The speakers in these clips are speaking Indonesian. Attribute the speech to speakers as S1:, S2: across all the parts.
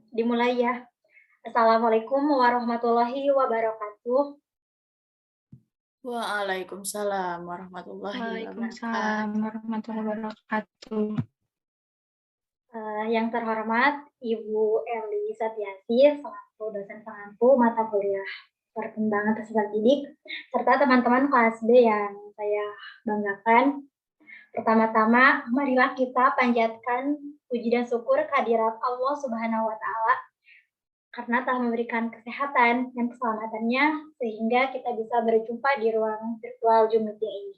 S1: Dimulai ya. Assalamualaikum warahmatullahi wabarakatuh.
S2: Waalaikumsalam warahmatullahi
S3: Waalaikumsalam
S2: wabarakatuh.
S3: warahmatullahi wabarakatuh.
S1: Yang terhormat Ibu Erli Satiasi, selaku dosen pengampu mata kuliah perkembangan peserta didik, serta teman-teman kelas B yang saya banggakan. Pertama-tama, marilah kita panjatkan puji dan syukur kehadirat Allah Subhanahu wa Ta'ala karena telah memberikan kesehatan dan keselamatannya sehingga kita bisa berjumpa di ruang virtual Zoom meeting ini.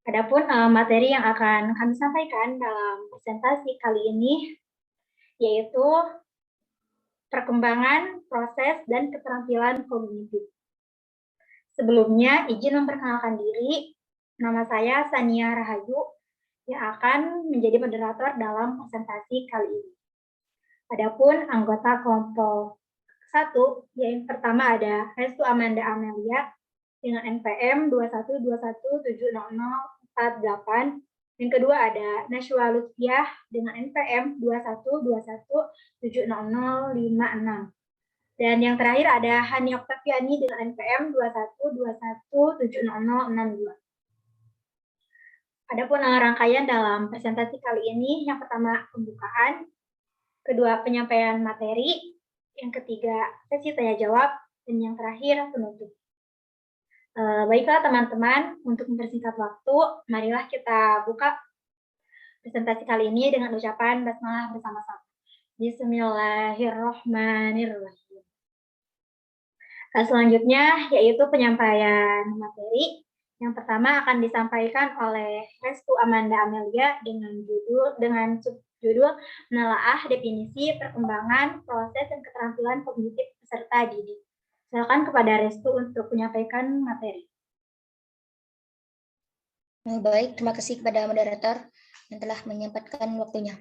S1: Adapun materi yang akan kami sampaikan dalam presentasi kali ini yaitu perkembangan, proses, dan keterampilan kognitif. Sebelumnya, izin memperkenalkan diri. Nama saya Sania Rahayu yang akan menjadi moderator dalam presentasi kali ini. Adapun anggota kelompok 1, yang pertama ada Restu Amanda Amelia dengan NPM 212170048. Yang kedua ada Nashwa Lutfiah dengan NPM 212170056. Dan yang terakhir ada Hani Oktaviani dengan NPM 212170062. Adapun rangkaian dalam presentasi kali ini, yang pertama pembukaan, kedua penyampaian materi, yang ketiga sesi tanya jawab, dan yang terakhir penutup. Baiklah teman-teman, untuk mempersingkat waktu, marilah kita buka presentasi kali ini dengan ucapan basmalah bersama-sama. Bismillahirrahmanirrahim. Selanjutnya yaitu penyampaian materi. Yang pertama akan disampaikan oleh Restu Amanda Amelia dengan subjudul menelaah definisi, perkembangan, proses, dan keterampilan kognitif peserta didik. Silakan kepada Restu untuk menyampaikan materi.
S4: Baik, terima kasih kepada moderator yang telah menyempatkan waktunya.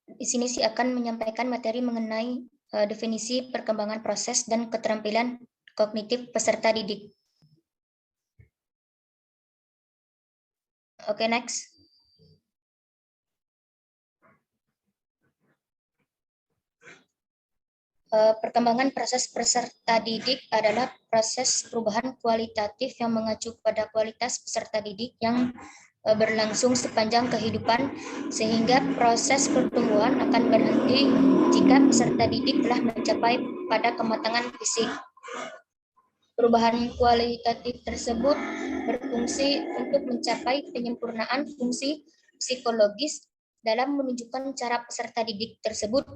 S4: Di sini saya akan menyampaikan materi mengenai definisi, perkembangan, proses, dan keterampilan kognitif peserta didik. Oke, next. Perkembangan proses peserta didik adalah proses perubahan kualitatif yang mengacu pada kualitas peserta didik yang berlangsung sepanjang kehidupan, sehingga proses pertumbuhan akan berhenti jika peserta didik telah mencapai pada kematangan fisik. Perubahan kualitatif tersebut berfungsi untuk mencapai penyempurnaan fungsi psikologis dalam menunjukkan cara peserta didik tersebut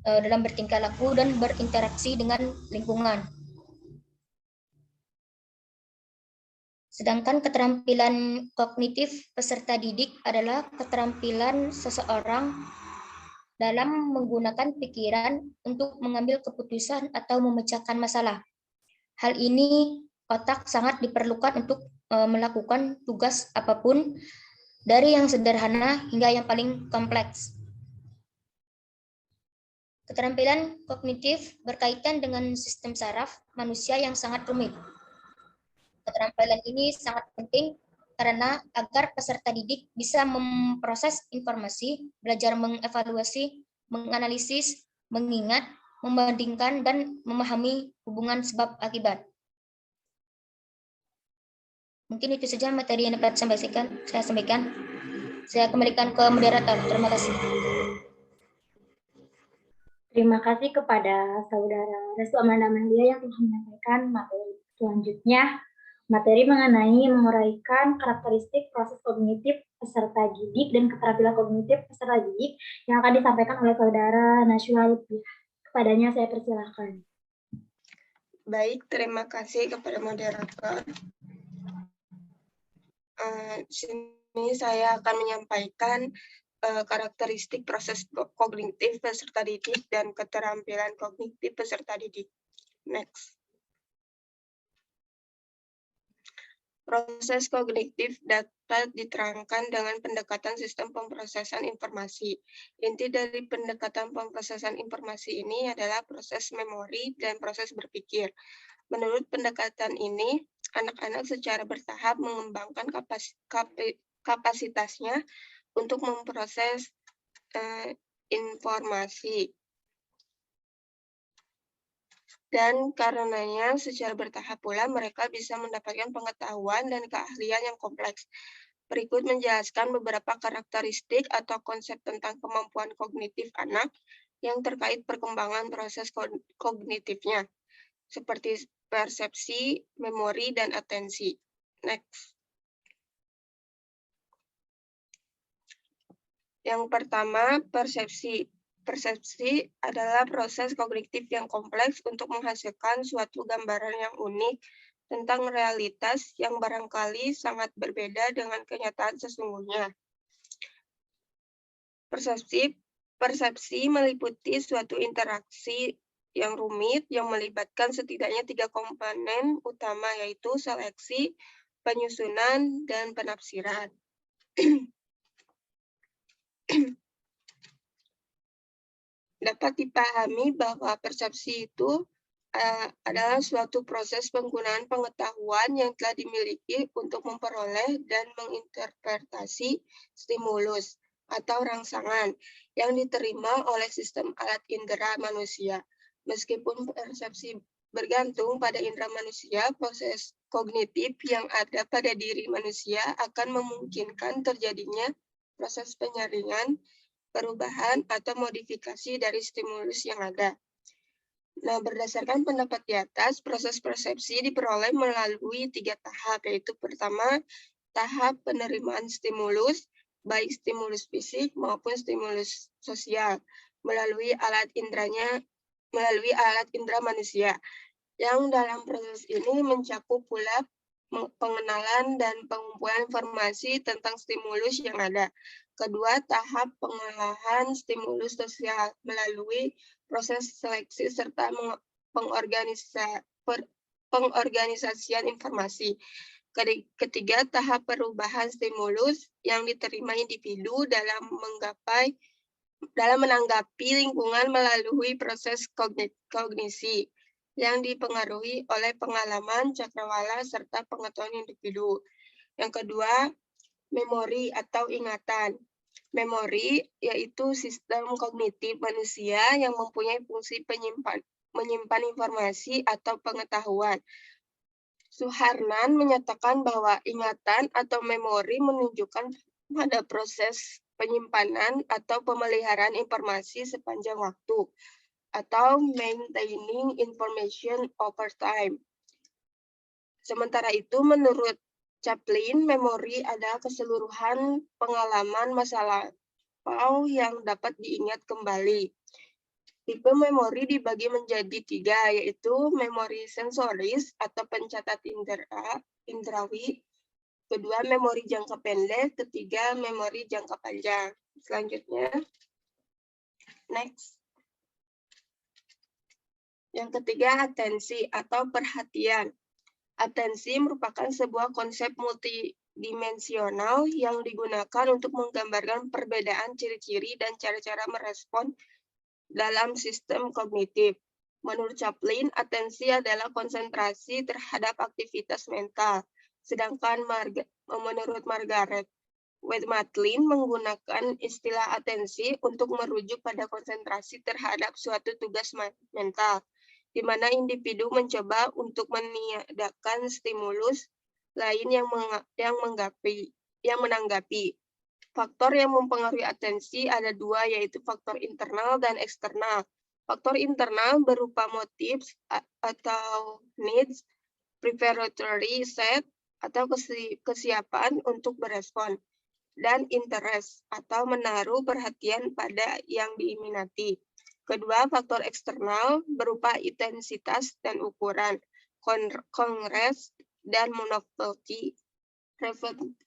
S4: dalam bertingkah laku dan berinteraksi dengan lingkungan. Sedangkan keterampilan kognitif peserta didik adalah keterampilan seseorang dalam menggunakan pikiran untuk mengambil keputusan atau memecahkan masalah. Hal ini otak sangat diperlukan untuk melakukan tugas apapun, dari yang sederhana hingga yang paling kompleks. Keterampilan kognitif berkaitan dengan sistem saraf manusia yang sangat rumit. Keterampilan ini sangat penting karena agar peserta didik bisa memproses informasi, belajar mengevaluasi, menganalisis, mengingat, membandingkan, dan memahami hubungan sebab akibat. Mungkin itu saja materi yang dapat saya sampaikan. Saya kembalikan ke moderator. Terima kasih.
S1: Terima kasih kepada Saudara Restu Amanda Amelia yang telah menyampaikan materi. Selanjutnya, materi mengenai menguraikan karakteristik proses kognitif peserta didik dan keterampilan kognitif peserta didik yang akan disampaikan oleh Saudara Nashwa Lutfiah. Kepadanya saya persilahkan.
S5: Baik, terima kasih kepada moderator. Sini saya akan menyampaikan karakteristik proses kognitif peserta didik dan keterampilan kognitif peserta didik. Next. Proses kognitif dapat diterangkan dengan pendekatan sistem pemrosesan informasi. Inti dari pendekatan pemrosesan informasi ini adalah proses memori dan proses berpikir. Menurut pendekatan ini, anak-anak secara bertahap mengembangkan kapasitasnya untuk memproses informasi. Dan karenanya secara bertahap pula mereka bisa mendapatkan pengetahuan dan keahlian yang kompleks. Berikut menjelaskan beberapa karakteristik atau konsep tentang kemampuan kognitif anak yang terkait perkembangan proses kognitifnya, seperti persepsi, memori, dan atensi. Next. Yang pertama, persepsi. Persepsi adalah proses kognitif yang kompleks untuk menghasilkan suatu gambaran yang unik tentang realitas yang barangkali sangat berbeda dengan kenyataan sesungguhnya. Persepsi meliputi suatu interaksi yang rumit yang melibatkan setidaknya 3 komponen utama, yaitu seleksi, penyusunan, dan penafsiran. Dapat dipahami bahwa persepsi itu adalah suatu proses penggunaan pengetahuan yang telah dimiliki untuk memperoleh dan menginterpretasi stimulus atau rangsangan yang diterima oleh sistem alat indera manusia. Meskipun persepsi bergantung pada indera manusia, proses kognitif yang ada pada diri manusia akan memungkinkan terjadinya proses penyaringan, perubahan, atau modifikasi dari stimulus yang ada. Nah, berdasarkan pendapat di atas, proses persepsi diperoleh melalui 3 tahap, yaitu pertama, tahap penerimaan stimulus, baik stimulus fisik maupun stimulus sosial, melalui alat indera manusia, yang dalam proses ini mencakup pula pengenalan dan pengumpulan informasi tentang stimulus yang ada. Kedua, tahap pengolahan stimulus sosial melalui proses seleksi serta pengorganisasian informasi. Ketiga, tahap perubahan stimulus yang diterima individu dalam menanggapi lingkungan melalui proses kognisi yang dipengaruhi oleh pengalaman, cakrawala, serta pengetahuan individu. Yang kedua, memori atau ingatan. Memori yaitu sistem kognitif manusia yang mempunyai fungsi menyimpan informasi atau pengetahuan. Suharman menyatakan bahwa ingatan atau memori menunjukkan pada proses penyimpanan atau pemeliharaan informasi sepanjang waktu, atau maintaining information over time. Sementara itu, menurut Chaplin, memori adalah keseluruhan pengalaman masa lampau yang dapat diingat kembali. Tipe memori dibagi menjadi 3, yaitu memori sensoris atau pencatat indrawi, kedua memori jangka pendek, ketiga memori jangka panjang. Selanjutnya, next. Yang ketiga, atensi atau perhatian. Atensi merupakan sebuah konsep multidimensional yang digunakan untuk menggambarkan perbedaan ciri-ciri dan cara-cara merespon dalam sistem kognitif. Menurut Chaplin, atensi adalah konsentrasi terhadap aktivitas mental. Sedangkan menurut Margaret Matlin menggunakan istilah atensi untuk merujuk pada konsentrasi terhadap suatu tugas mental, di mana individu mencoba untuk meniadakan stimulus lain yang menanggapi. Faktor yang mempengaruhi atensi ada 2, yaitu faktor internal dan eksternal. Faktor internal berupa motif atau needs, preparatory set atau kesiapan untuk berespon, dan interest atau menaruh perhatian pada yang diminati. Kedua, faktor eksternal berupa intensitas dan ukuran, kongres dan novelty,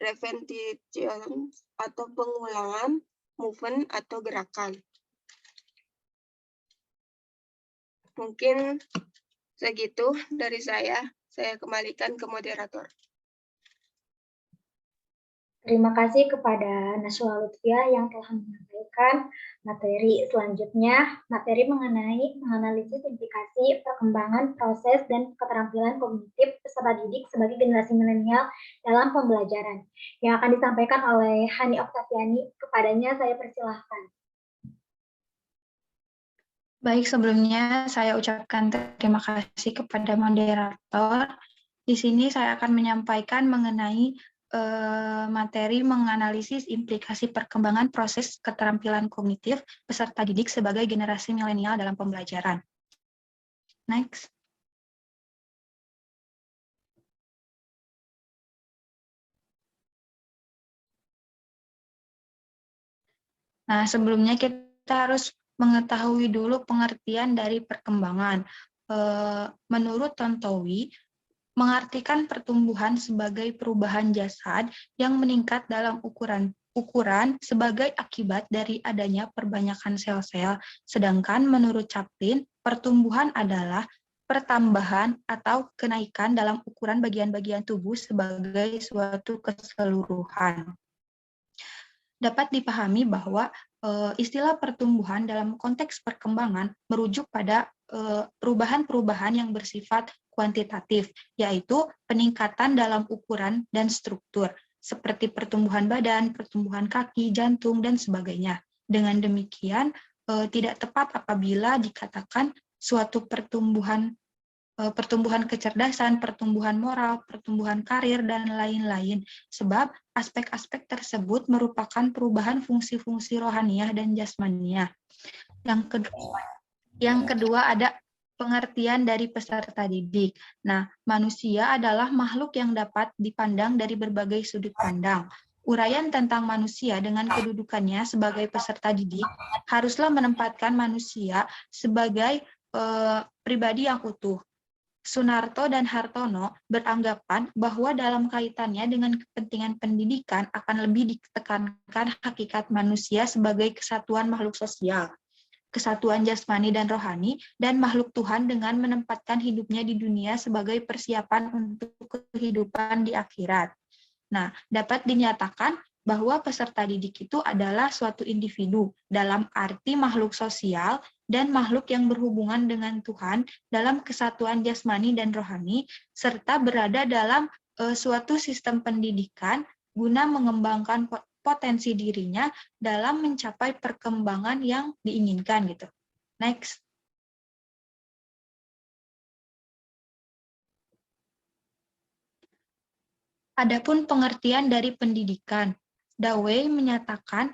S5: repetition atau pengulangan, movement atau gerakan. Mungkin segitu dari saya. Saya kembalikan ke moderator.
S1: Terima kasih kepada Najwa Lutfia yang telah menyampaikan materi selanjutnya, materi mengenai menganalisis implikasi perkembangan proses dan keterampilan kognitif peserta didik sebagai generasi milenial dalam pembelajaran, yang akan disampaikan oleh Hani Oktaviani. Kepadanya saya persilahkan.
S3: Baik, sebelumnya saya ucapkan terima kasih kepada moderator. Di sini saya akan menyampaikan mengenai materi menganalisis implikasi perkembangan proses keterampilan kognitif peserta didik sebagai generasi milenial dalam pembelajaran. Next. Nah, sebelumnya kita harus mengetahui dulu pengertian dari perkembangan. Menurut Tontowi, mengartikan pertumbuhan sebagai perubahan jasad yang meningkat dalam ukuran sebagai akibat dari adanya perbanyakan sel-sel, sedangkan menurut Chaplin, pertumbuhan adalah pertambahan atau kenaikan dalam ukuran bagian-bagian tubuh sebagai suatu keseluruhan. Dapat dipahami bahwa istilah pertumbuhan dalam konteks perkembangan merujuk pada perubahan-perubahan yang bersifat kuantitatif, yaitu peningkatan dalam ukuran dan struktur, seperti pertumbuhan badan, pertumbuhan kaki, jantung, dan sebagainya. Dengan demikian, tidak tepat apabila dikatakan suatu pertumbuhan kecerdasan, pertumbuhan moral, pertumbuhan karir, dan lain-lain. Sebab aspek-aspek tersebut merupakan perubahan fungsi-fungsi rohaniah dan jasmaniah. Yang kedua ada pengertian dari peserta didik. Nah, manusia adalah makhluk yang dapat dipandang dari berbagai sudut pandang. Uraian tentang manusia dengan kedudukannya sebagai peserta didik haruslah menempatkan manusia sebagai pribadi yang utuh. Sunarto dan Hartono beranggapan bahwa dalam kaitannya dengan kepentingan pendidikan akan lebih ditekankan hakikat manusia sebagai kesatuan makhluk sosial, kesatuan jasmani dan rohani, dan makhluk Tuhan dengan menempatkan hidupnya di dunia sebagai persiapan untuk kehidupan di akhirat. Nah, dapat dinyatakan bahwa peserta didik itu adalah suatu individu dalam arti makhluk sosial dan makhluk yang berhubungan dengan Tuhan dalam kesatuan jasmani dan rohani, serta berada dalam suatu sistem pendidikan guna mengembangkan potensi dirinya dalam mencapai perkembangan yang diinginkan gitu. Next. Adapun pengertian dari pendidikan, Dawei menyatakan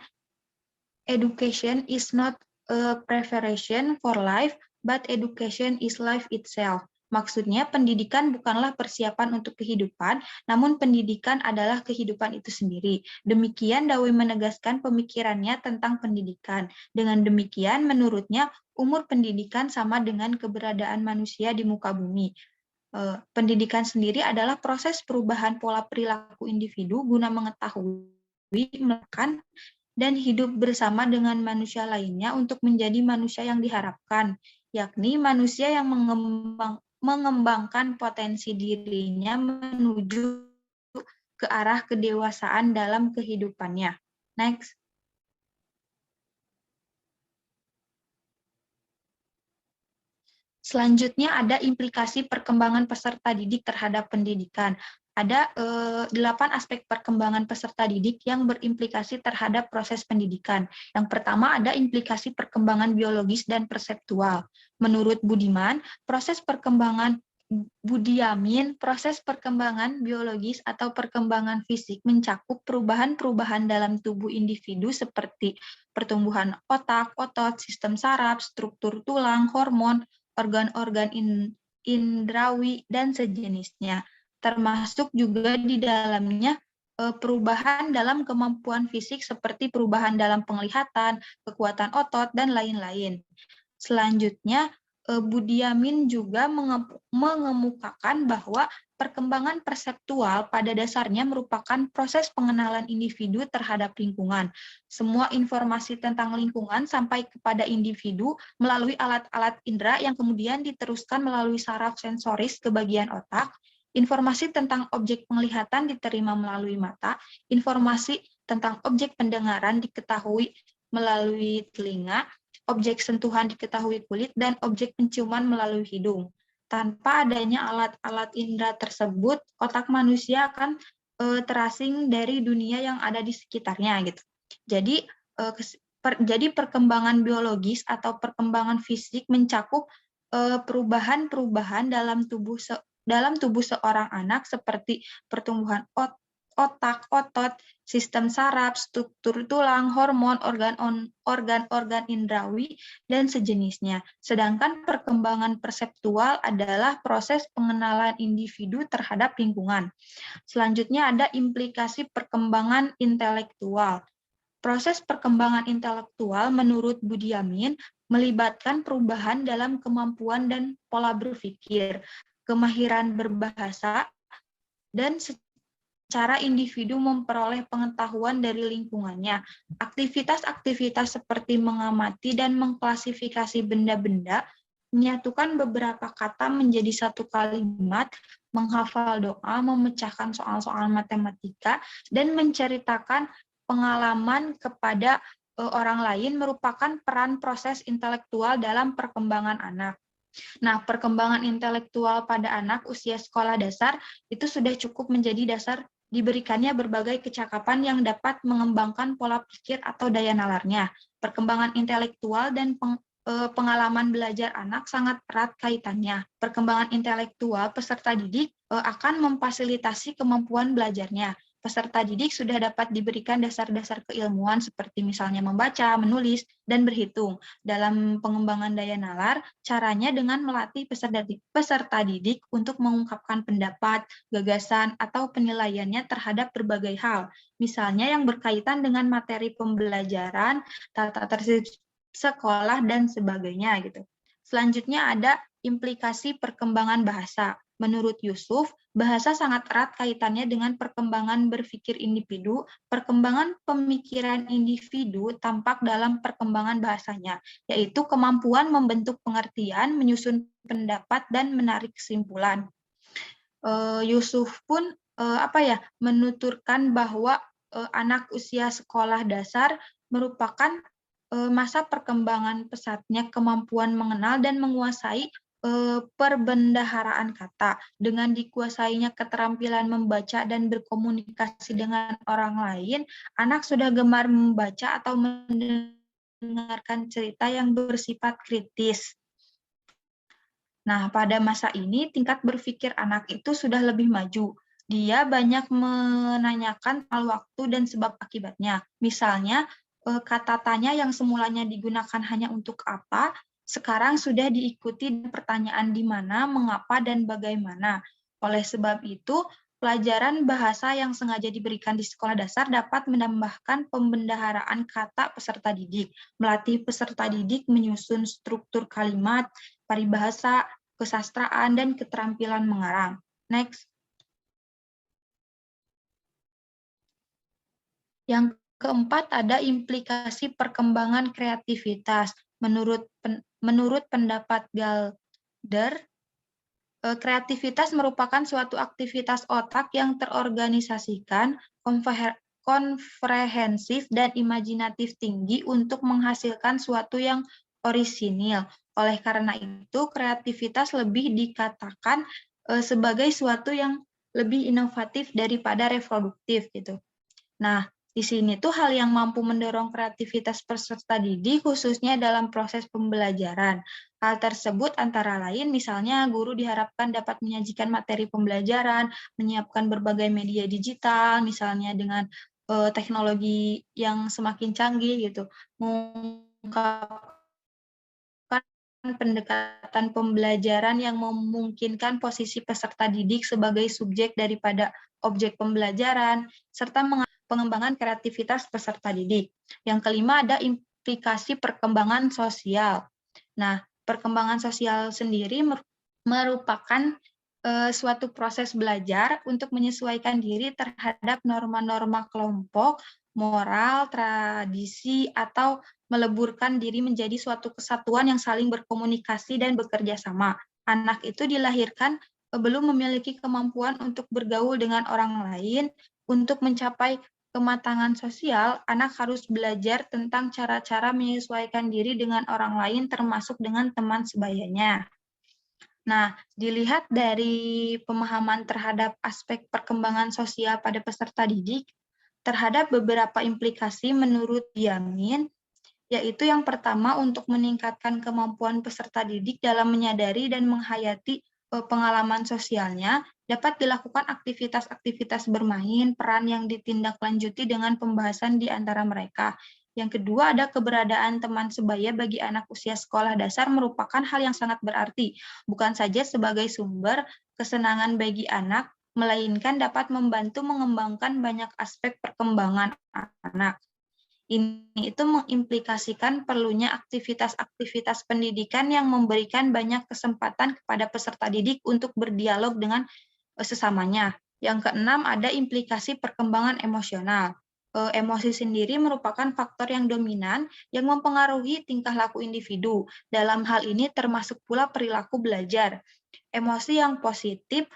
S3: education is not a preparation for life, but education is life itself. Maksudnya, pendidikan bukanlah persiapan untuk kehidupan, namun pendidikan adalah kehidupan itu sendiri. Demikian Dawei menegaskan pemikirannya tentang pendidikan. Dengan demikian, menurutnya, umur pendidikan sama dengan keberadaan manusia di muka bumi. Pendidikan sendiri adalah proses perubahan pola perilaku individu guna mengetahui, melakukan, dan hidup bersama dengan manusia lainnya untuk menjadi manusia yang diharapkan, yakni manusia yang mengembangkan potensi dirinya menuju ke arah kedewasaan dalam kehidupannya. Next. Selanjutnya ada implikasi perkembangan peserta didik terhadap pendidikan. Ada 8 aspek perkembangan peserta didik yang berimplikasi terhadap proses pendidikan. Yang pertama ada implikasi perkembangan biologis dan perseptual. Menurut Budiman, proses perkembangan biologis atau perkembangan fisik mencakup perubahan-perubahan dalam tubuh individu seperti pertumbuhan otak, otot, sistem saraf, struktur tulang, hormon, organ-organ indrawi, dan sejenisnya. Termasuk juga di dalamnya perubahan dalam kemampuan fisik seperti perubahan dalam penglihatan, kekuatan otot, dan lain-lain. Selanjutnya, Budiamin juga mengemukakan bahwa perkembangan perseptual pada dasarnya merupakan proses pengenalan individu terhadap lingkungan. Semua informasi tentang lingkungan sampai kepada individu melalui alat-alat indera yang kemudian diteruskan melalui saraf sensoris ke bagian otak, Informasi tentang objek penglihatan diterima melalui mata, informasi tentang objek pendengaran diketahui melalui telinga, objek sentuhan diketahui kulit, dan objek penciuman melalui hidung. Tanpa adanya alat-alat indera tersebut, otak manusia akan terasing dari dunia yang ada di sekitarnya gitu. Jadi perkembangan biologis atau perkembangan fisik mencakup perubahan-perubahan dalam tubuh seorang anak seperti pertumbuhan otak, otot, sistem saraf, struktur tulang, hormon, organ-organ indrawi, dan sejenisnya. Sedangkan perkembangan perseptual adalah proses pengenalan individu terhadap lingkungan. Selanjutnya ada implikasi perkembangan intelektual. Proses perkembangan intelektual menurut Budiamin melibatkan perubahan dalam kemampuan dan pola berpikir, kemahiran berbahasa, dan cara individu memperoleh pengetahuan dari lingkungannya. Aktivitas-aktivitas seperti mengamati dan mengklasifikasi benda-benda, menyatukan beberapa kata menjadi satu kalimat, menghafal doa, memecahkan soal-soal matematika, dan menceritakan pengalaman kepada orang lain merupakan peran proses intelektual dalam perkembangan anak. Nah, perkembangan intelektual pada anak usia sekolah dasar itu sudah cukup menjadi dasar diberikannya berbagai kecakapan yang dapat mengembangkan pola pikir atau daya nalarnya. Perkembangan intelektual dan pengalaman belajar anak sangat erat kaitannya. Perkembangan intelektual peserta didik akan memfasilitasi kemampuan belajarnya. Peserta didik sudah dapat diberikan dasar-dasar keilmuan seperti misalnya membaca, menulis, dan berhitung. Dalam pengembangan daya nalar, caranya dengan melatih peserta didik untuk mengungkapkan pendapat, gagasan, atau penilaiannya terhadap berbagai hal. Misalnya yang berkaitan dengan materi pembelajaran, tata tertib sekolah, dan sebagainya gitu. Selanjutnya ada implikasi perkembangan bahasa. Menurut Yusuf, bahasa sangat erat kaitannya dengan perkembangan berpikir individu. Perkembangan pemikiran individu tampak dalam perkembangan bahasanya, yaitu kemampuan membentuk pengertian, menyusun pendapat, dan menarik kesimpulan. Yusuf pun menuturkan bahwa anak usia sekolah dasar merupakan masa perkembangan pesatnya kemampuan mengenal dan menguasai perbendaharaan kata. Dengan dikuasainya keterampilan membaca dan berkomunikasi dengan orang lain, anak sudah gemar membaca atau mendengarkan cerita yang bersifat kritis. Nah, pada masa ini tingkat berpikir anak itu sudah lebih maju. Dia banyak menanyakan soal waktu dan sebab akibatnya. Misalnya, kata tanya yang semulanya digunakan hanya untuk apa, sekarang sudah diikuti pertanyaan di mana, mengapa, dan bagaimana. Oleh sebab itu, pelajaran bahasa yang sengaja diberikan di sekolah dasar dapat menambahkan pembendaharaan kata peserta didik, melatih peserta didik menyusun struktur kalimat, paribahasa, kesastraan, dan keterampilan mengarang. Next. Yang keempat ada implikasi perkembangan kreativitas. Menurut pendapat Galder, kreativitas merupakan suatu aktivitas otak yang terorganisasikan, komprehensif, dan imajinatif tinggi untuk menghasilkan suatu yang orisinil. Oleh karena itu, kreativitas lebih dikatakan sebagai suatu yang lebih inovatif daripada reproduktif gitu. Nah, di sini tuh hal yang mampu mendorong kreativitas peserta didik khususnya dalam proses pembelajaran. Hal tersebut antara lain misalnya guru diharapkan dapat menyajikan materi pembelajaran, menyiapkan berbagai media digital, misalnya dengan teknologi yang semakin canggih gitu, mengungkapkan pendekatan pembelajaran yang memungkinkan posisi peserta didik sebagai subjek daripada objek pembelajaran, serta pengembangan kreativitas peserta didik. Yang kelima ada implikasi perkembangan sosial. Nah, perkembangan sosial sendiri merupakan suatu proses belajar untuk menyesuaikan diri terhadap norma-norma kelompok, moral, tradisi, atau meleburkan diri menjadi suatu kesatuan yang saling berkomunikasi dan bekerja sama. Anak itu dilahirkan belum memiliki kemampuan untuk bergaul dengan orang lain. Untuk mencapai kematangan sosial, anak harus belajar tentang cara-cara menyesuaikan diri dengan orang lain, termasuk dengan teman sebayanya. Nah, dilihat dari pemahaman terhadap aspek perkembangan sosial pada peserta didik, terhadap beberapa implikasi menurut Yamin, yaitu yang pertama untuk meningkatkan kemampuan peserta didik dalam menyadari dan menghayati pengalaman sosialnya, dapat dilakukan aktivitas-aktivitas bermain, peran yang ditindaklanjuti dengan pembahasan di antara mereka. Yang kedua, ada keberadaan teman sebaya bagi anak usia sekolah dasar merupakan hal yang sangat berarti, bukan saja sebagai sumber kesenangan bagi anak, melainkan dapat membantu mengembangkan banyak aspek perkembangan anak. Ini itu mengimplikasikan perlunya aktivitas-aktivitas pendidikan yang memberikan banyak kesempatan kepada peserta didik untuk berdialog dengan sesamanya. Yang keenam, ada implikasi perkembangan emosional. Emosi sendiri merupakan faktor yang dominan yang mempengaruhi tingkah laku individu. Dalam hal ini termasuk pula perilaku belajar. Emosi yang positif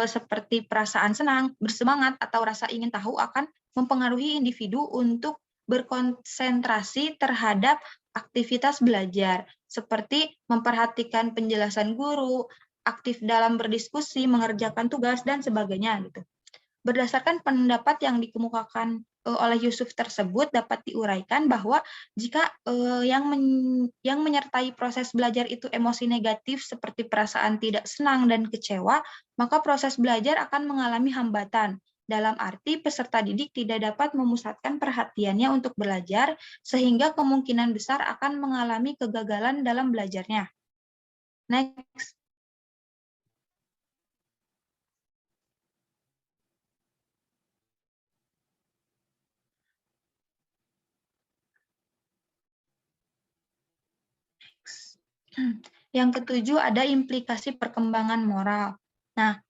S3: seperti perasaan senang, bersemangat, atau rasa ingin tahu akan mempengaruhi individu untuk berkonsentrasi terhadap aktivitas belajar, seperti memperhatikan penjelasan guru, aktif dalam berdiskusi, mengerjakan tugas, dan sebagainya. Gitu. Berdasarkan pendapat yang dikemukakan oleh Yusuf tersebut, dapat diuraikan bahwa jika yang menyertai proses belajar itu emosi negatif seperti perasaan tidak senang dan kecewa, maka proses belajar akan mengalami hambatan. Dalam arti peserta didik tidak dapat memusatkan perhatiannya untuk belajar, sehingga kemungkinan besar akan mengalami kegagalan dalam belajarnya. Next. Yang ketujuh, ada implikasi perkembangan moral. Nah,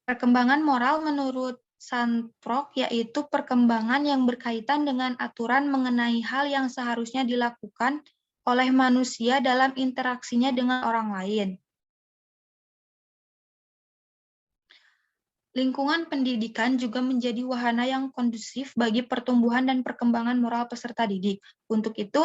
S3: perkembangan moral menurut Sandprok yaitu perkembangan yang berkaitan dengan aturan mengenai hal yang seharusnya dilakukan oleh manusia dalam interaksinya dengan orang lain. Lingkungan pendidikan juga menjadi wahana yang kondusif bagi pertumbuhan dan perkembangan moral peserta didik. Untuk itu,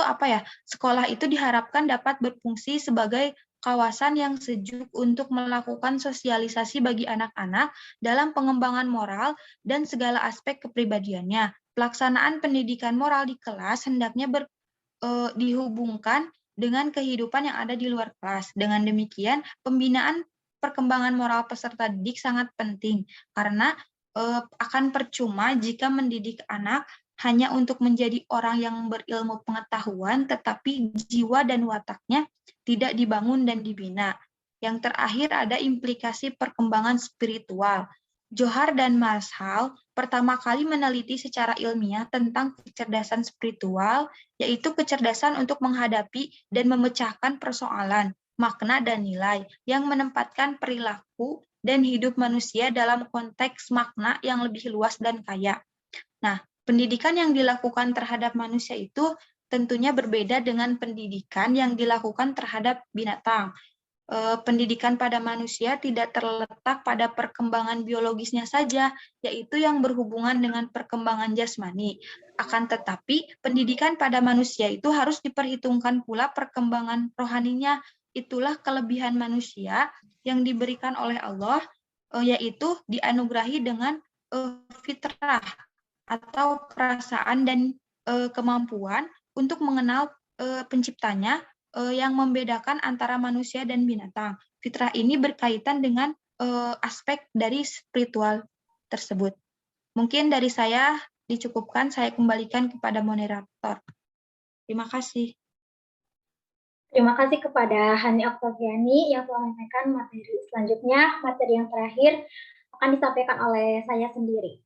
S3: sekolah itu diharapkan dapat berfungsi sebagai kawasan yang sejuk untuk melakukan sosialisasi bagi anak-anak dalam pengembangan moral dan segala aspek kepribadiannya. Pelaksanaan pendidikan moral di kelas hendaknya dihubungkan dengan kehidupan yang ada di luar kelas. Dengan demikian, pembinaan perkembangan moral peserta didik sangat penting, karena akan percuma jika mendidik anak hanya untuk menjadi orang yang berilmu pengetahuan, tetapi jiwa dan wataknya tidak dibangun dan dibina. Yang terakhir, ada implikasi perkembangan spiritual. Johar dan Marshall pertama kali meneliti secara ilmiah tentang kecerdasan spiritual, yaitu kecerdasan untuk menghadapi dan memecahkan persoalan, makna dan nilai, yang menempatkan perilaku dan hidup manusia dalam konteks makna yang lebih luas dan kaya. Nah, pendidikan yang dilakukan terhadap manusia itu tentunya berbeda dengan pendidikan yang dilakukan terhadap binatang. Pendidikan pada manusia tidak terletak pada perkembangan biologisnya saja, yaitu yang berhubungan dengan perkembangan jasmani. Akan tetapi, pendidikan pada manusia itu harus diperhitungkan pula perkembangan rohaninya. Itulah kelebihan manusia yang diberikan oleh Allah, yaitu dianugerahi dengan fitrah atau perasaan dan kemampuan untuk mengenal penciptanya, yang membedakan antara manusia dan binatang. Fitrah ini berkaitan dengan aspek dari spiritual tersebut. Mungkin dari saya dicukupkan, saya kembalikan kepada moderator. Terima kasih.
S1: Terima kasih kepada Hani Oktaviani yang telah menyampaikan materi selanjutnya. Materi yang terakhir akan disampaikan oleh saya sendiri.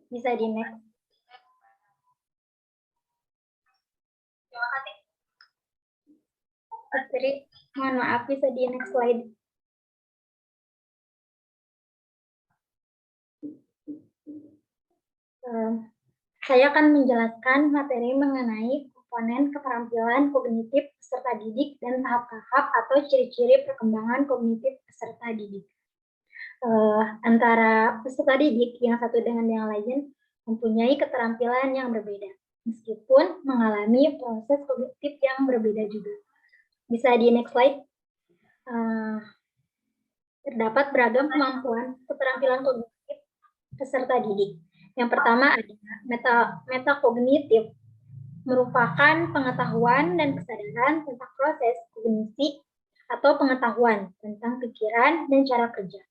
S1: Bisa di next. Terima kasih. Astrid, mohon maaf, bisa di next slide. Saya akan menjelaskan materi mengenai komponen keterampilan kognitif peserta didik dan tahap-tahap atau ciri-ciri perkembangan kognitif peserta didik. Antara peserta didik yang satu dengan yang lain mempunyai keterampilan yang berbeda, meskipun mengalami proses kognitif yang berbeda juga. Bisa di next slide. Terdapat beragam kemampuan keterampilan kognitif peserta didik. Yang pertama ada metakognitif, merupakan pengetahuan dan kesadaran tentang proses kognisi atau pengetahuan tentang pikiran dan cara kerja.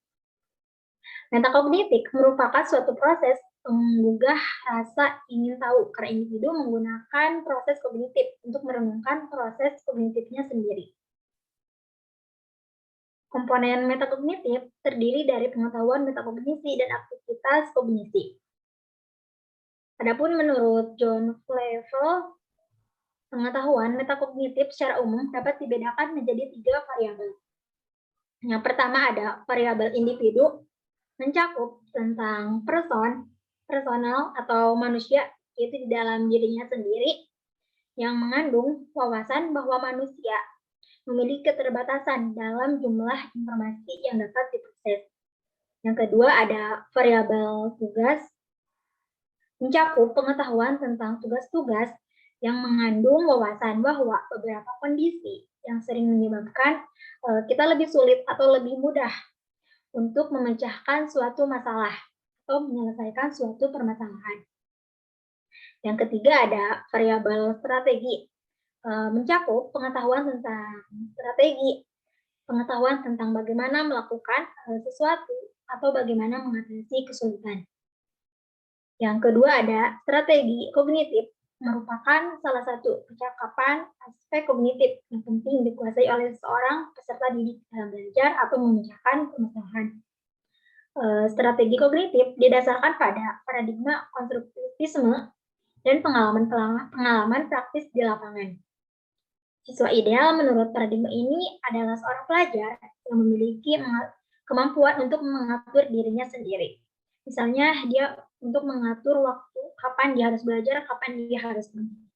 S1: Metakognitif merupakan suatu proses menggugah rasa ingin tahu karena individu menggunakan proses kognitif untuk merenungkan proses kognitifnya sendiri. Komponen metakognitif terdiri dari pengetahuan metakognisi dan aktivitas kognisi. Adapun menurut John Flavel, pengetahuan metakognitif secara umum dapat dibedakan menjadi 3 variabel. Yang pertama ada variabel individu, mencakup tentang personal atau manusia, yaitu di dalam dirinya sendiri, yang mengandung wawasan bahwa manusia memiliki keterbatasan dalam jumlah informasi yang dapat diproses. Yang kedua ada variabel tugas, mencakup pengetahuan tentang tugas-tugas yang mengandung wawasan bahwa beberapa kondisi yang sering menyebabkan kita lebih sulit atau lebih mudah untuk memecahkan suatu masalah atau menyelesaikan suatu permasalahan. Yang ketiga ada variabel strategi, mencakup pengetahuan tentang strategi, pengetahuan tentang bagaimana melakukan sesuatu atau bagaimana mengatasi kesulitan. Yang kedua ada strategi kognitif, merupakan salah satu percakapan aspek kognitif yang penting dikuasai oleh seorang peserta didik dalam belajar atau memecahkan permasalahan. Strategi kognitif didasarkan pada paradigma konstruktivisme dan pengalaman praktis di lapangan. Siswa ideal menurut paradigma ini adalah seorang pelajar yang memiliki kemampuan untuk mengatur dirinya sendiri. Misalnya dia untuk mengatur waktu, kapan dia harus belajar, kapan dia harus berhenti.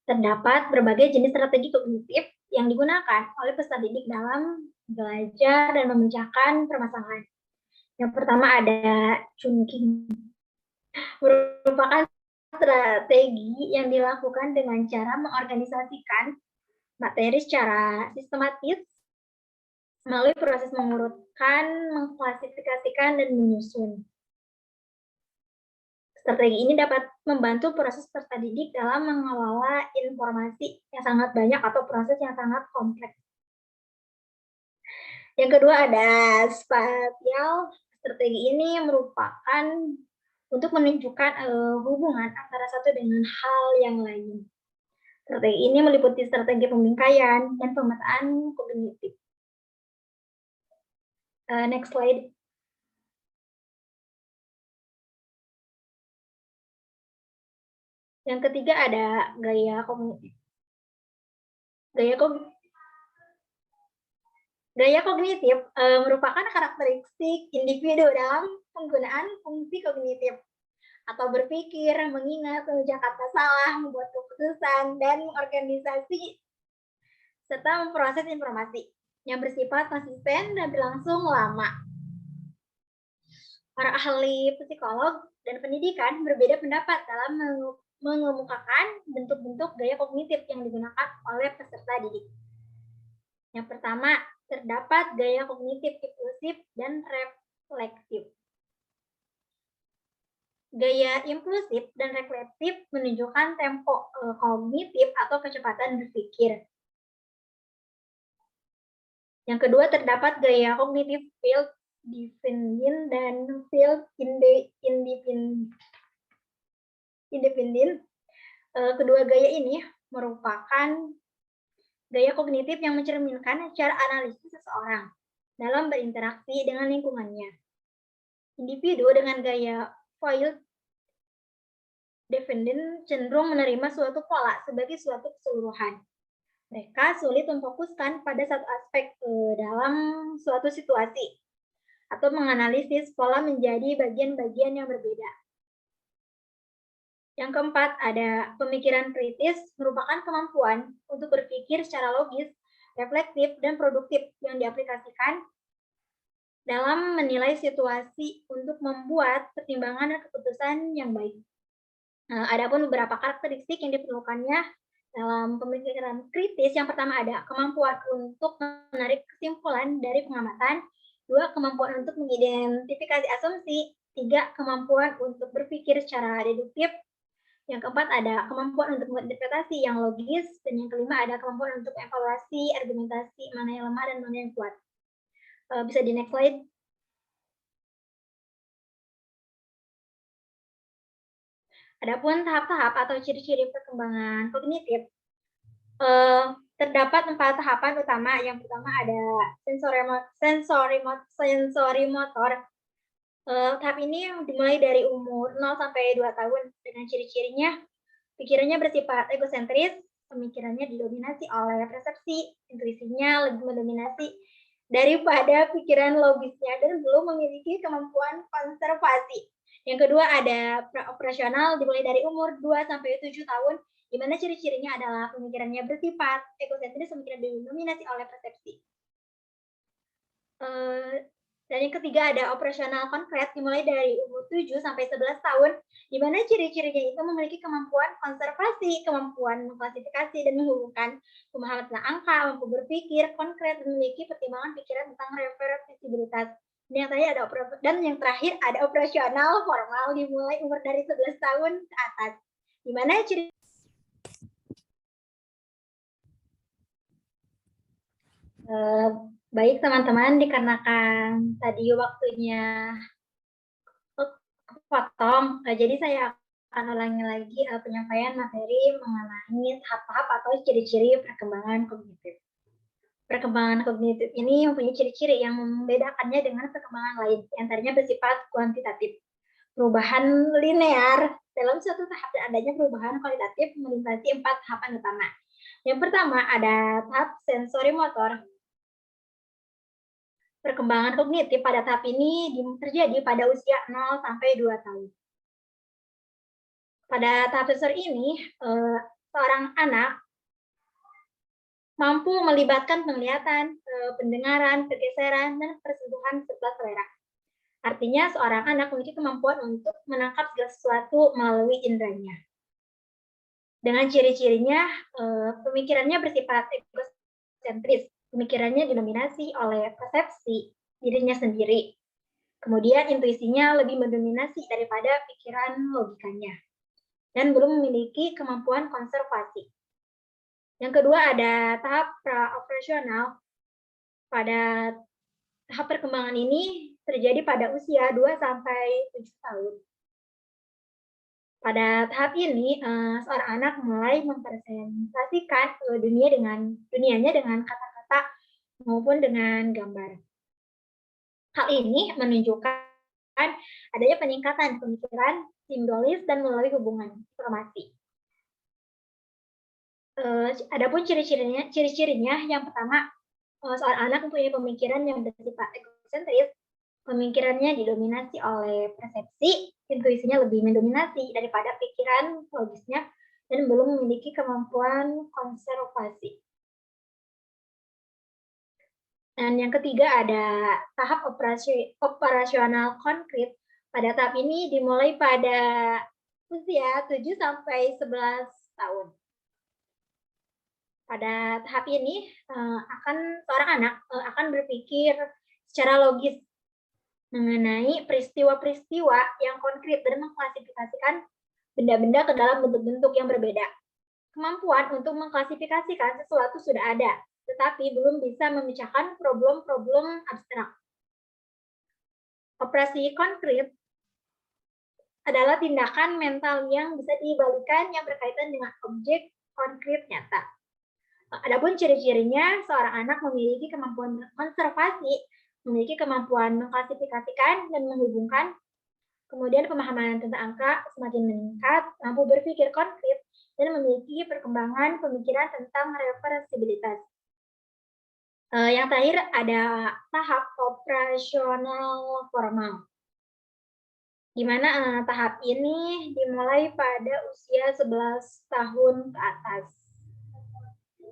S1: Terdapat berbagai jenis strategi kognitif yang digunakan oleh peserta didik dalam belajar dan memecahkan permasalahan. Yang pertama ada chunking, merupakan strategi yang dilakukan dengan cara mengorganisasikan materi secara sistematis melalui proses mengurutkan, mengklasifikasikan, dan menyusun. Strategi ini dapat membantu proses peserta didik dalam mengelola informasi yang sangat banyak atau proses yang sangat kompleks. Yang kedua ada spatial. Strategi ini merupakan untuk menunjukkan hubungan antara satu dengan hal yang lain. Strategi ini meliputi strategi pembingkaian dan pemetaan kognitif. Next slide. Yang ketiga ada gaya kognitif. Gaya kognitif merupakan karakteristik individu dalam penggunaan fungsi kognitif atau berpikir, mengingat, mengucap kata salah, membuat keputusan, dan organisasi serta memproses informasi yang bersifat konsisten dan berlangsung lama. Para ahli psikolog dan pendidikan berbeda pendapat dalam mengemukakan bentuk-bentuk gaya kognitif yang digunakan oleh peserta didik. Yang pertama, terdapat gaya kognitif impulsif dan reflektif. Gaya impulsif dan reflektif menunjukkan tempo kognitif atau kecepatan berpikir. Yang kedua, terdapat gaya kognitif field dependent dan field independent. Kedua gaya ini merupakan gaya kognitif yang mencerminkan cara analisis seseorang dalam berinteraksi dengan lingkungannya. Individu dengan gaya field dependent cenderung menerima suatu pola sebagai suatu keseluruhan. Mereka sulit memfokuskan pada satu aspek dalam suatu situasi atau menganalisis pola menjadi bagian-bagian yang berbeda. Yang keempat, ada pemikiran kritis, merupakan kemampuan untuk berpikir secara logis, reflektif, dan produktif yang diaplikasikan dalam menilai situasi untuk membuat pertimbangan dan keputusan yang baik. Adapun beberapa karakteristik yang diperlukannya dalam pemikiran kritis, yang pertama ada kemampuan untuk menarik kesimpulan dari pengamatan, 2, kemampuan untuk mengidentifikasi asumsi, 3, kemampuan untuk berpikir secara deduktif, yang keempat ada kemampuan untuk menginterpretasi yang logis, dan yang kelima ada kemampuan untuk evaluasi, argumentasi, mana yang lemah dan mana yang kuat. Bisa di next slide. Adapun tahap-tahap atau ciri-ciri perkembangan kognitif, terdapat 4 tahapan utama. Yang pertama ada sensori motor. Tahap ini dimulai dari umur 0 sampai 2 tahun dengan ciri-cirinya pikirannya bersifat egosentris, pemikirannya didominasi oleh persepsi, intuisinya lebih mendominasi daripada pikiran logisnya dan belum memiliki kemampuan konservasi. Yang kedua ada operasional dimulai dari umur 2 sampai 7 tahun, di mana ciri-cirinya adalah pemikirannya bersifat egosentris, pemikiran didominasi oleh persepsi. Dan yang ketiga ada operasional konkret dimulai dari umur 7 sampai 11 tahun, di mana ciri-cirinya itu memiliki kemampuan konservasi, kemampuan mengklasifikasi dan menghubungkan, pemahaman tentang angka, mampu berpikir konkret, dan memiliki pertimbangan pikiran tentang reversibilitas. Dan yang terakhir ada operasional formal dimulai umur dari 11 tahun ke atas, di mana ciri baik teman-teman, dikarenakan tadi waktunya kepotong, jadi saya akan ulangi lagi penyampaian materi mengenai tahap-tahap atau ciri-ciri perkembangan kognitif. Perkembangan kognitif ini mempunyai ciri-ciri yang membedakannya dengan perkembangan lain, yang tadinya bersifat kuantitatif. Perubahan linear dalam suatu tahap dan adanya perubahan kualitatif melintasi 4 tahapan utama. Yang pertama ada tahap sensori motor. Perkembangan kognitif pada tahap ini terjadi pada usia 0 sampai 2 tahun. Pada tahap sensor ini, seorang anak mampu melibatkan penglihatan, pendengaran, pergeseran, dan persentuhan serta selera. Artinya, seorang anak memiliki kemampuan untuk menangkap segala sesuatu melalui inderanya. Dengan ciri-cirinya, pemikirannya bersifat egosentris, pemikirannya didominasi oleh persepsi dirinya sendiri. Kemudian intuisinya lebih mendominasi daripada pikiran logikanya. Dan belum memiliki kemampuan konservasi. Yang kedua ada tahap pra-operasional. Pada tahap perkembangan ini terjadi pada usia 2 sampai 7 tahun. Pada tahap ini, seorang anak mulai mempresentasikan dunianya dengan kata-kata maupun dengan gambar. Hal ini menunjukkan adanya peningkatan pemikiran simbolis dan melalui hubungan informasi. Adapun ciri-cirinya yang pertama, seorang anak mempunyai pemikiran yang bersifat egosentris, pemikirannya didominasi oleh persepsi, intuisinya lebih mendominasi daripada pikiran logisnya, dan belum memiliki kemampuan konservasi. Dan yang ketiga ada tahap operasional konkret. Pada tahap ini dimulai pada usia 7 sampai 11 tahun. Pada tahap ini seorang anak akan berpikir secara logis mengenai peristiwa-peristiwa yang konkret dan mengklasifikasikan benda-benda ke dalam bentuk-bentuk yang berbeda. Kemampuan untuk mengklasifikasikan sesuatu sudah ada, tetapi belum bisa memecahkan problem-problem abstrak. Operasi konkret adalah tindakan mental yang bisa dibalikan yang berkaitan dengan objek konkret nyata. Adapun ciri-cirinya, seorang anak memiliki kemampuan konservasi, memiliki kemampuan mengklasifikasikan dan menghubungkan, kemudian pemahaman tentang angka semakin meningkat, mampu berpikir konkret, dan memiliki perkembangan pemikiran tentang reversibilitas. Yang terakhir ada tahap operasional formal. di mana tahap ini dimulai pada usia 11 tahun ke atas.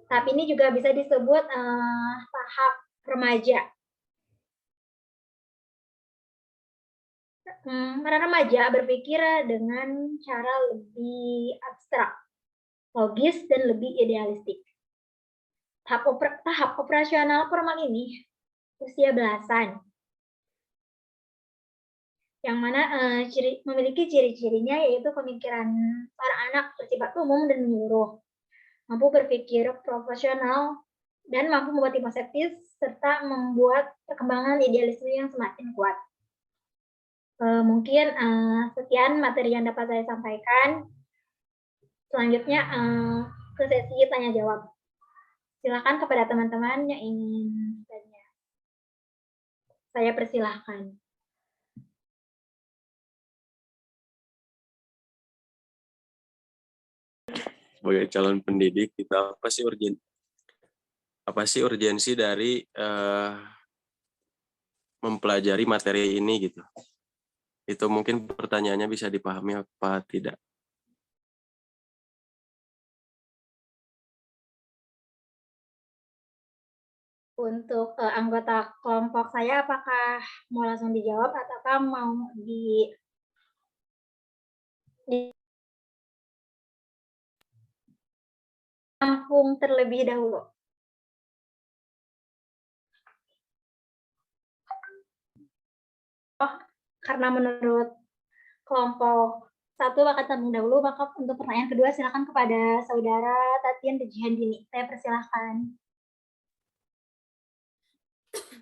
S1: Tahap ini juga bisa disebut tahap remaja. Para remaja berpikir dengan cara lebih abstrak, logis, dan lebih idealistik. Tahap operasional formal ini usia belasan, yang mana memiliki ciri-cirinya yaitu pemikiran para anak bersifat umum dan menyeluruh, mampu berpikir profesional, dan mampu membuat hipotestis serta membuat perkembangan idealisme yang semakin kuat. Mungkin sekian materi yang dapat saya sampaikan. Selanjutnya ke sesi tanya jawab. Silakan kepada teman-teman yang ingin tanya. Saya persilahkan.
S6: Sebagai calon pendidik, kita apa sih urgensi dari mempelajari materi ini gitu? Itu mungkin pertanyaannya bisa dipahami apa tidak?
S1: Untuk anggota kelompok saya, apakah mau langsung dijawab ataukah mau ditampung terlebih dahulu? Karena menurut kelompok satu akan tampung dahulu, maka untuk pertanyaan kedua silakan kepada saudara Tatian Dejihandini. Saya persilahkan.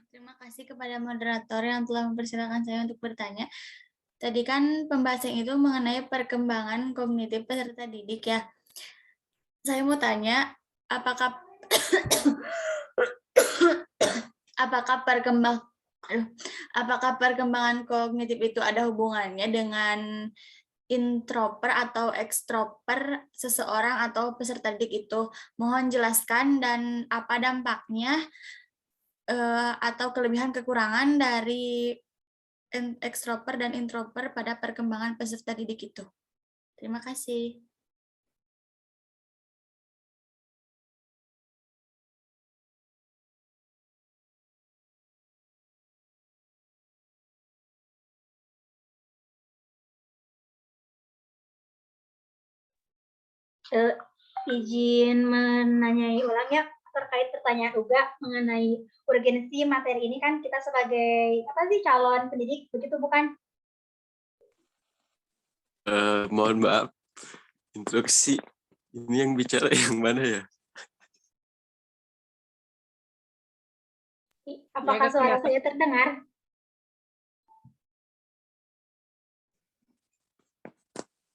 S2: Terima kasih kepada moderator yang telah mempersilahkan saya untuk bertanya. Tadi kan pembahasan itu mengenai perkembangan kognitif peserta didik ya. Saya mau tanya, apakah perkembangan kognitif itu ada hubungannya dengan introvert atau ekstrovert seseorang atau peserta didik itu? Mohon jelaskan dan apa dampaknya atau kelebihan kekurangan dari ekstrovert dan introvert pada perkembangan peserta didik itu. Terima kasih.
S1: Izin menanyai ulang ya, terkait pertanyaan juga mengenai urgensi materi ini, kan kita sebagai calon pendidik, begitu bukan?
S6: Mohon maaf, instruksi ini yang bicara yang mana ya?
S1: Apakah suara saya terdengar?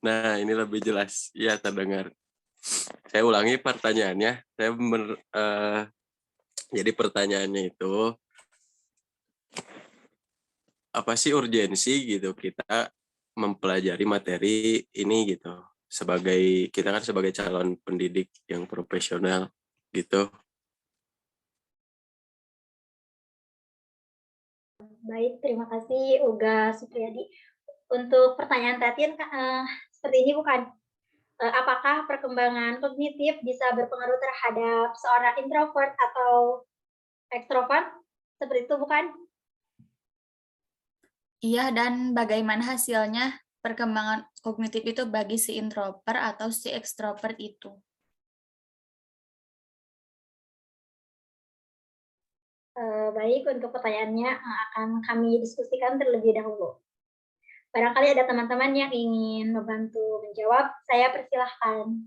S6: Nah, ini lebih jelas. Ya, terdengar. Saya ulangi pertanyaannya. Jadi pertanyaannya itu, apa sih urgensi gitu kita mempelajari materi ini gitu? Kita kan sebagai calon pendidik yang profesional gitu.
S1: Baik, terima kasih Uga Supriyadi. Untuk pertanyaan Tatian, seperti ini bukan? Apakah perkembangan kognitif bisa berpengaruh terhadap seorang introvert atau ekstrovert? Seperti itu bukan?
S2: Iya, dan bagaimana hasilnya perkembangan kognitif itu bagi si introvert atau si ekstrovert itu?
S1: Baik, untuk pertanyaannya akan kami diskusikan terlebih dahulu. Barangkali ada teman-teman yang ingin membantu menjawab, saya persilahkan.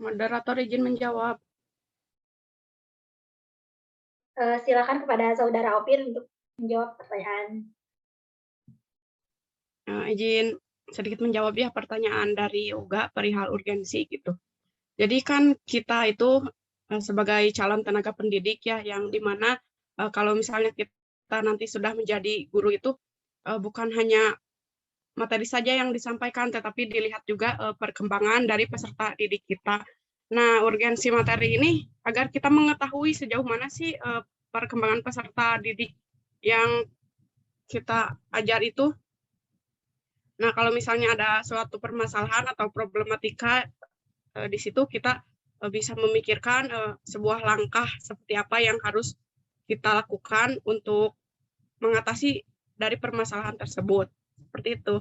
S7: Moderator izin menjawab.
S1: Silakan kepada saudara Opin untuk menjawab pertanyaan.
S7: Izin sedikit menjawab ya pertanyaan dari Uga perihal urgensi gitu. Jadi kan kita itu sebagai calon tenaga pendidik ya, yang dimana kalau misalnya kita nanti sudah menjadi guru itu bukan hanya materi saja yang disampaikan, tetapi dilihat juga perkembangan dari peserta didik kita. Nah, urgensi materi ini agar kita mengetahui sejauh mana sih perkembangan peserta didik yang kita ajar itu. Nah, kalau misalnya ada suatu permasalahan atau problematika di situ kita bisa memikirkan sebuah langkah seperti apa yang harus kita lakukan untuk mengatasi dari permasalahan tersebut. Seperti itu.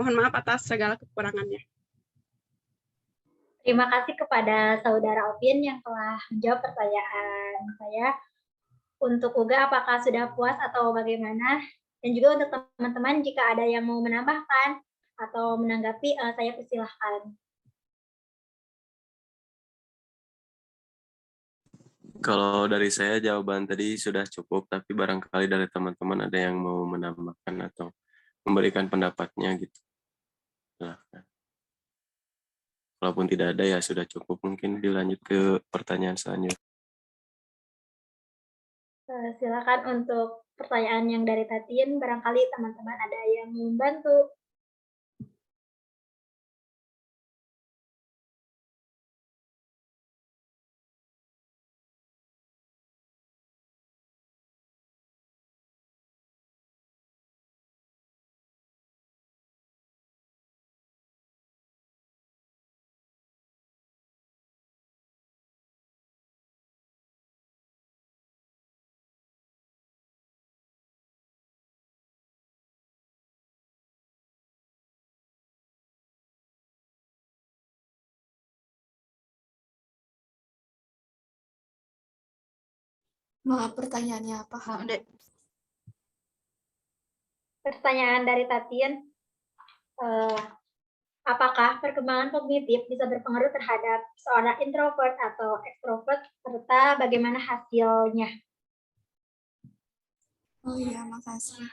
S7: Mohon maaf atas segala kekurangannya.
S1: Terima kasih kepada Saudara Opin yang telah menjawab pertanyaan saya. Untuk Uga, apakah sudah puas atau bagaimana? Dan juga untuk teman-teman, jika ada yang mau menambahkan atau menanggapi, saya persilahkan.
S6: Kalau dari saya jawaban tadi sudah cukup, tapi barangkali dari teman-teman ada yang mau menambahkan atau memberikan pendapatnya gitu. Silahkan. Walaupun tidak ada ya sudah cukup, mungkin dilanjut ke pertanyaan selanjutnya.
S1: Silakan untuk pertanyaan yang dari Tatin, barangkali teman-teman ada yang membantu.
S2: Maaf, pertanyaannya apa?
S1: Pertanyaan dari Tatin, apakah perkembangan kognitif bisa berpengaruh terhadap seorang introvert atau ekstrovert, serta bagaimana hasilnya?
S2: Oh iya, makasih.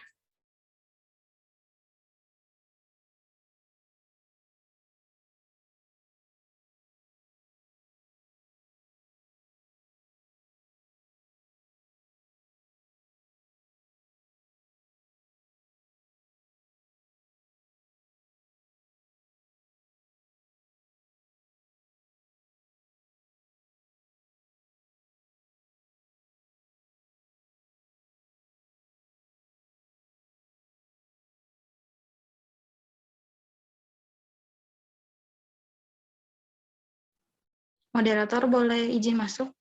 S3: Moderator boleh izin masuk?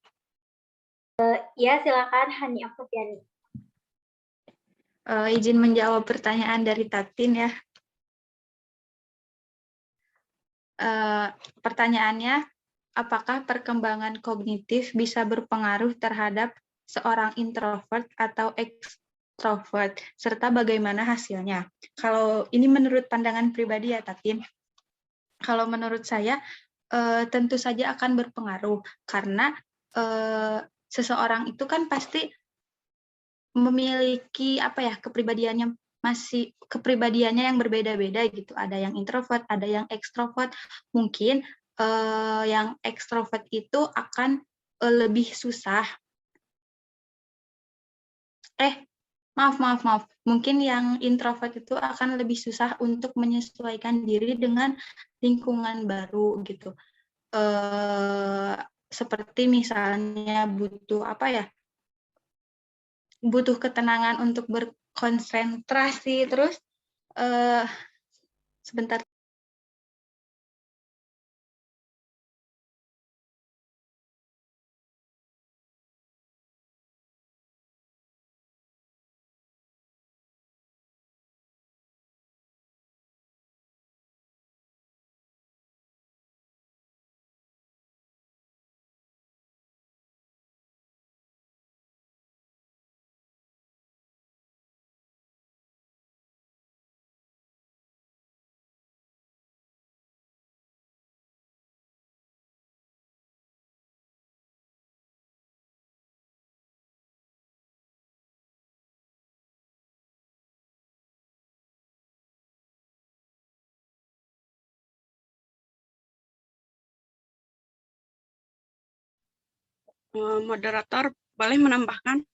S1: Ya, silakan Hani Oktaviani.
S3: Izin menjawab pertanyaan dari Tatin ya. Pertanyaannya, apakah perkembangan kognitif bisa berpengaruh terhadap seorang introvert atau ekstrovert, serta bagaimana hasilnya? Kalau ini menurut pandangan pribadi ya, Tatin. Kalau menurut saya, tentu saja akan berpengaruh, karena seseorang itu kan pasti memiliki kepribadiannya yang berbeda-beda gitu. Ada yang introvert, ada yang ekstrovert. Mungkin yang ekstrovert itu akan lebih susah. Maaf. Mungkin yang introvert itu akan lebih susah untuk menyesuaikan diri dengan lingkungan baru gitu. Seperti misalnya butuh ketenangan untuk berkonsentrasi, terus sebentar.
S7: Moderator boleh menambahkan?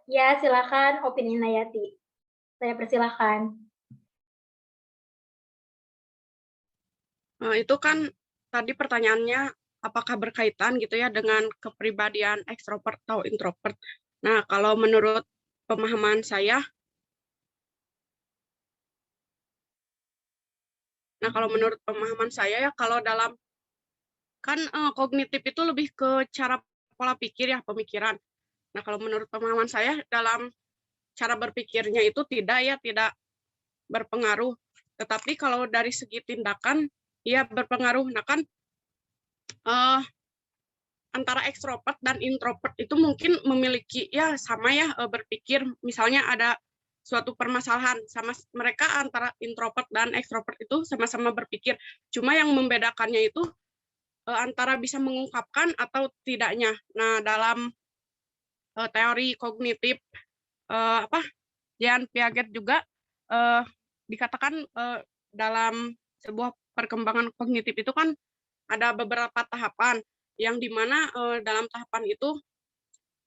S1: Ya, silakan opini Nayati. Saya persilahkan.
S7: Itu kan tadi pertanyaannya apakah berkaitan gitu ya dengan kepribadian ekstrovert atau introvert. Nah, kalau menurut pemahaman saya, ya kalau dalam kan kognitif itu lebih ke cara pola pikir ya, pemikiran. Nah, kalau menurut pemahaman saya dalam cara berpikirnya itu tidak berpengaruh. Tetapi kalau dari segi tindakan ya berpengaruh. Nah, kan antara ekstrovert dan introvert itu mungkin memiliki ya sama ya berpikir, misalnya ada suatu permasalahan sama mereka, antara introvert dan ekstrovert itu sama-sama berpikir, cuma yang membedakannya itu antara bisa mengungkapkan atau tidaknya. Nah, dalam teori kognitif Jean Piaget juga dikatakan dalam sebuah perkembangan kognitif itu kan ada beberapa tahapan, yang dimana dalam tahapan itu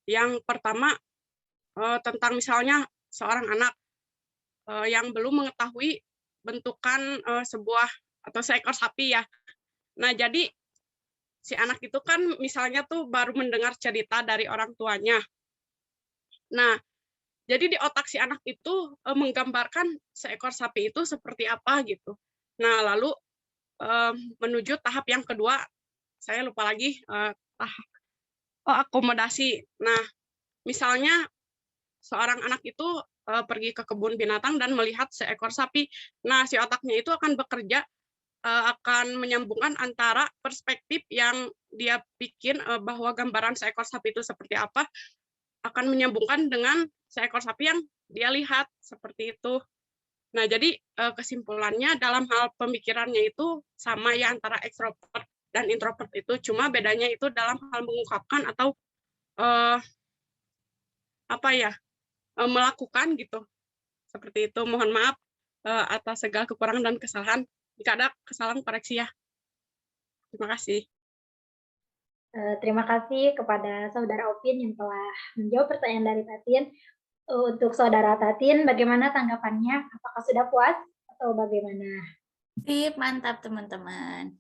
S7: yang pertama tentang misalnya seorang anak yang belum mengetahui bentukan sebuah atau seekor sapi ya. Nah, jadi si anak itu kan misalnya tuh baru mendengar cerita dari orang tuanya. Nah, jadi di otak si anak itu menggambarkan seekor sapi itu seperti apa gitu. Nah, lalu menuju tahap yang kedua, saya lupa lagi, akomodasi. Nah, misalnya seorang anak itu pergi ke kebun binatang dan melihat seekor sapi. Nah, si otaknya itu akan bekerja, akan menyambungkan antara perspektif yang dia bikin bahwa gambaran seekor sapi itu seperti apa, akan menyambungkan dengan seekor sapi yang dia lihat, seperti itu. Nah, jadi kesimpulannya dalam hal pemikirannya itu sama ya antara ekstrovert dan introvert itu, cuma bedanya itu dalam hal mengungkapkan atau melakukan gitu. Seperti itu. Mohon maaf atas segala kekurangan dan kesalahan. Jika ada kesalahan, koreksi ya. Terima kasih.
S1: Terima kasih kepada Saudara Opin yang telah menjawab pertanyaan dari Tatin. Untuk Saudara Tatin, bagaimana tanggapannya? Apakah sudah puas atau bagaimana?
S2: Sip, mantap teman-teman.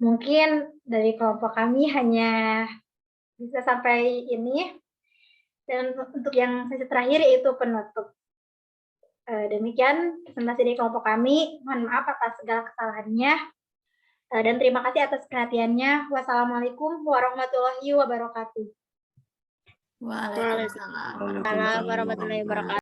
S1: Mungkin dari kelompok kami hanya bisa sampai ini. Dan untuk yang sesi terakhir yaitu penutup. Demikian presentasi dari kelompok kami. Mohon maaf atas segala kesalahannya. Dan terima kasih atas perhatiannya. Wassalamualaikum warahmatullahi wabarakatuh.
S2: Waalaikumsalam.
S4: Waalaikumsalam warahmatullahi wabarakatuh.